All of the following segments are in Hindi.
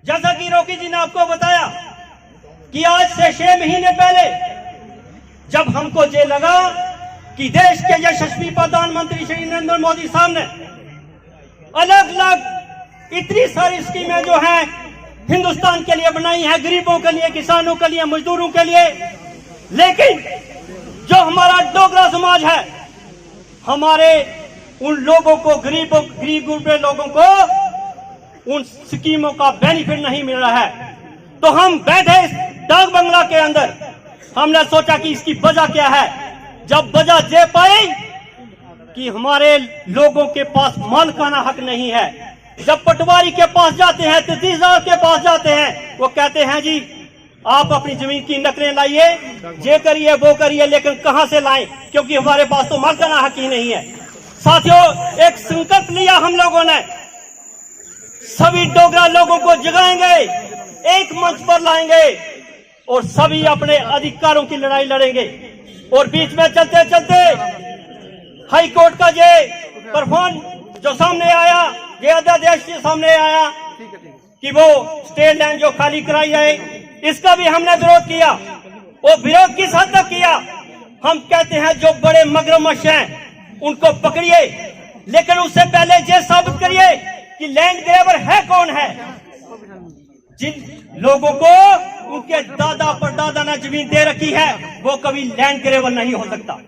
जैसा कि रॉकी जी ने आपको बताया कि आज से 6 महीने पहले जब हमको ये लगा कि देश के यशस्वी प्रधानमंत्री श्री नरेंद्र मोदी साहब ने अलग अलग इतनी सारी स्कीमें जो हैं हिंदुस्तान के लिए बनाई हैं, गरीबों के लिए, किसानों के लिए, मजदूरों के लिए, लेकिन जो हमारा डोगरा समाज है, हमारे उन लोगों को, गरीब गुरबे लोगों को उन स्कीमों का बेनिफिट नहीं मिल रहा है। तो हम बैठे इस डाक बंगला के अंदर, हमने सोचा कि इसकी वजह क्या है। जब वजह ये पाई कि हमारे लोगों के पास मालिकाना हक नहीं है। जब पटवारी के पास जाते हैं, तहसीलदार के पास जाते हैं, वो कहते हैं जी आप अपनी जमीन की नकलें लाइए, ये करिए वो करिए, लेकिन कहां से लाएं, क्योंकि हमारे पास तो मालिकाना हक ही नहीं है। साथियों, एक संकल्प लिया हम लोगों ने, सभी डोगरा लोगों को जगाएंगे, एक मंच पर लाएंगे और सभी अपने अधिकारों की लड़ाई लड़ेंगे। और बीच में चलते चलते हाई कोर्ट का ये परफॉर्म जो सामने आया, ये अध्यादेश के सामने आया कि वो स्टेट लैंड जो खाली कराई जाए, इसका भी हमने विरोध किया। वो विरोध किस हद तक किया, हम कहते हैं जो बड़े मगरमच्छ हैं उनको पकड़िए, लेकिन उससे पहले ये साबित करिए कि लैंड ग्रैबर है कौन है। जिन लोगों को उनके दादा परदादा ने जमीन दे रखी है वो कभी लैंड ग्रैबर नहीं हो सकता।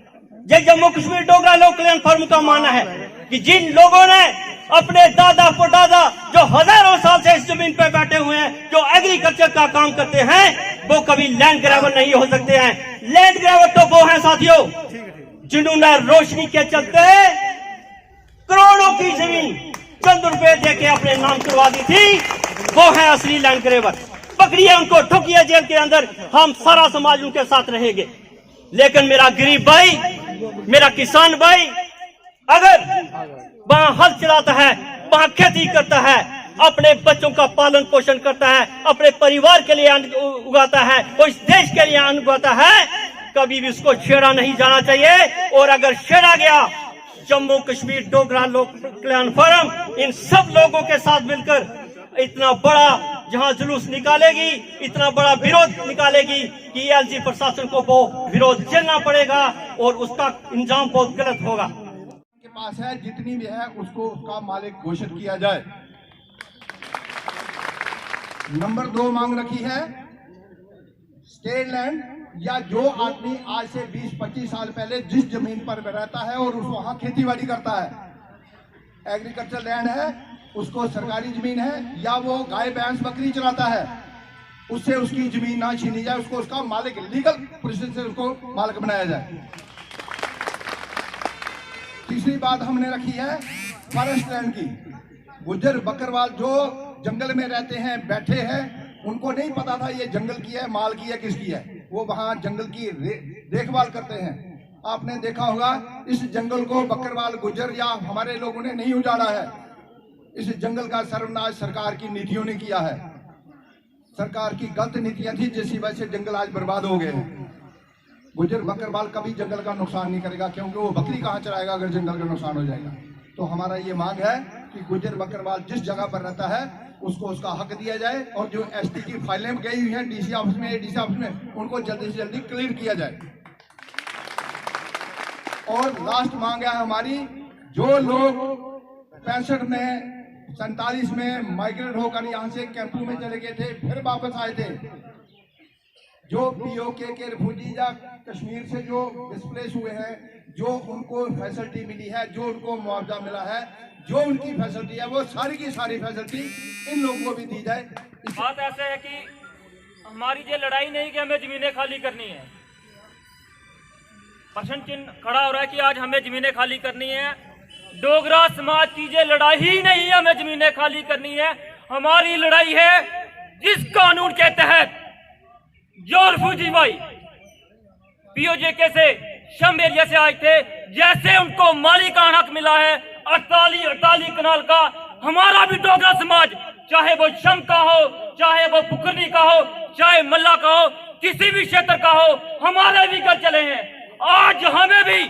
ये जम्मू कश्मीर डोगरा लोक कल्याण फोरम का मानना है कि जिन लोगों ने अपने दादा परदादा जो हजारों साल से इस जमीन पर बैठे हुए हैं, जो एग्रीकल्चर का काम करते हैं, वो कभी लैंड ग्रैबर नहीं हो सकते हैं। लैंड ग्रैबर तो वो हैं साथियों जिन्होंने रोशनी के चलते करोड़ों की जमीन चंद रुपए देके अपने नाम करवा दी थी, वो है असली लैंड ग्रैबर। पकड़िए उनको, ठोकिए जेल के अंदर, हम सारा समाज उनके साथ रहेंगे। लेकिन मेरा गरीब भाई, मेरा किसान भाई अगर वहां हल चलाता है, वहां खेती करता है, अपने बच्चों का पालन पोषण करता है, अपने परिवार के लिए अन्न उगाता है, वो इस देश के लिए अन्न उगाता है, कभी भी उसको छेड़ा नहीं जाना चाहिए। और अगर छेड़ा गया, जम्मू कश्मीर डोगरा लोक कल्याण फोरम इन सब लोगों के साथ मिलकर इतना बड़ा जहां जुलूस निकालेगी, इतना बड़ा विरोध निकालेगी कि एलजी प्रशासन को वो विरोध झेलना पड़ेगा और उसका इंजाम बहुत गलत होगा। के पास है जितनी भी है उसको उसका मालिक घोषित किया जाए। नंबर 2 मांग रखी है स्टेट लैंड, या जो आदमी आज से 20-25 साल पहले जिस जमीन पर रहता है और वहां खेतीबाड़ी करता है, एग्रीकल्चर लैंड है, उसको सरकारी जमीन है, या वो गाय भैंस बकरी चलाता है, उससे उसकी जमीन ना छीनी जाए, उसको उसका मालिक लीगल प्रोसेस से उसको मालिक बनाया जाए। तीसरी बात हमने रखी है फॉरेस्ट लैंड की। गुज्जर बकरवाल जो जंगल में रहते हैं, बैठे हैं, उनको नहीं पता था ये जंगल की है, माल की है, किसकी है। वो वहां जंगल की देखभाल करते हैं। आपने देखा होगा इस जंगल को बकरवाल, गुज्जर या हमारे लोगों ने नहीं उजाड़ा है। इस जंगल का सर्वनाश सरकार की नीतियों ने किया है। सरकार की गलत नीतियां थी जिसकी वजह से जंगल आज बर्बाद हो गए हैं। गुज्जर बकरवाल कभी जंगल का नुकसान नहीं करेगा, क्योंकि वो बकरी कहाँ चराएगा अगर जंगल का नुकसान हो जाएगा। तो हमारा ये मांग है कि गुज्जर बकरवाल जिस जगह पर रहता है उसको उसका हक दिया जाए, और जो एसटी की फाइलें गई हुई हैं डीसी ऑफिस में, एडीसी ऑफिस में, उनको जल्दी से जल्दी क्लियर किया जाए। और लास्ट मांग है हमारी, जो लोग 65 में 47 में माइग्रेट होकर यहाँ से कैंपू में चले गए थे, फिर वापस आए थे, जो पीओके के रिफ्यूजी या कश्मीर से जो डिस्प्लेस हुए हैं, जो उनको फैसिलिटी मिली है, जो उनको मुआवजा मिला है, जो उनकी फैसिलिटी है, वो सारी की सारी फैसिलिटी इन लोगों को भी दी जाए। बात ऐसे है कि हमारी ये लड़ाई नहीं कि हमें जमीनें खाली करनी है, प्रश्न चिन्ह खड़ा हो रहा है कि आज हमें जमीनें खाली करनी है। डोगरा समाज की ये लड़ाई ही नहीं है हमें जमीनें खाली करनी है। हमारी लड़ाई है जिस कानून के तहत जो रिफ्यूजी भाई पीओजेके से शम एरिया से आए थे, जैसे उनको मालिकाना हक मिला है 48 कनाल का, हमारा भी डोगरा समाज, चाहे वो शम का हो, चाहे वो पुकरनी का हो, चाहे मल्ला का हो, किसी भी क्षेत्र का हो, हमारे भी घर चले हैं। आज हमें भी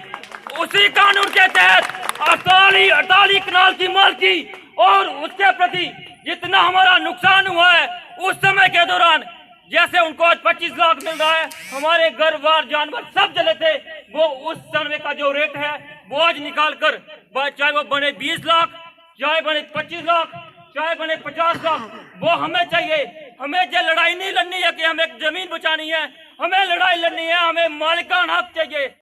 उसी कानून के तहत 48 कनाल की मालकी और उसके प्रति जितना हमारा नुकसान हुआ है उस समय के दौरान, जैसे उनको आज 25 लाख मिल रहा है, हमारे घर बार जानवर सब जले थे, वो उस समय का जो रेट है वो आज निकाल कर, चाहे वो बने 20 लाख, चाहे बने 25 लाख, चाहे बने 50 लाख, वो हमें चाहिए। हमें ये लड़ाई नहीं लड़नी है कि हमें जमीन बचानी है, हमें लड़ाई लड़नी है, हमें मालिकाना हक चाहिए।